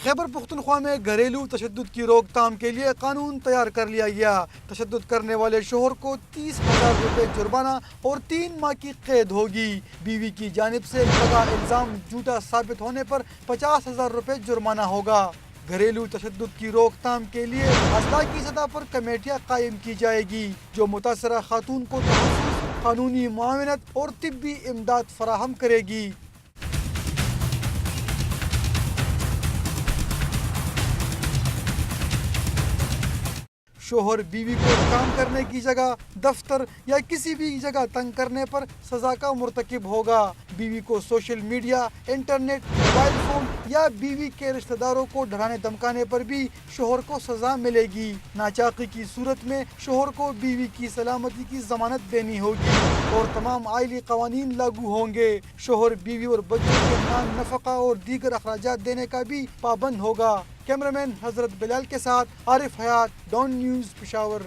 خیبر پختونخوا میں گھریلو تشدد کی روک تھام کے لیے قانون تیار کر لیا گیا۔ تشدد کرنے والے شوہر کو 30,000 روپے جرمانہ اور 3 ماہ کی قید ہوگی۔ بیوی کی جانب سے لگا الزام جھوٹا ثابت ہونے پر 50,000 روپے جرمانہ ہوگا۔ گھریلو تشدد کی روک تھام کے لیے اضلاع کی سطح پر کمیٹیاں قائم کی جائے گی جو متاثرہ خاتون کو تحفظ، قانونی معاونت اور طبی امداد فراہم کرے گی۔ شوہر بیوی کو کام کرنے کی جگہ، دفتر یا کسی بھی جگہ تنگ کرنے پر سزا کا مرتکب ہوگا۔ بیوی کو social media, internet, mobile phone یا بیوی کے رشتہ داروں کو ڈرانے دھمکانے پر بھی شوہر کو سزا ملے گی۔ ناچاقی کی صورت میں شوہر کو بیوی کی سلامتی کی ضمانت دینی ہوگی اور تمام آئلی قوانین لاگو ہوں گے۔ شوہر بیوی اور بچوں کے نان نفقہ اور دیگر اخراجات دینے کا بھی پابند ہوگا۔ کیمرامین حضرت بلال کے ساتھ عارف حیات، ڈان نیوز، پشاور۔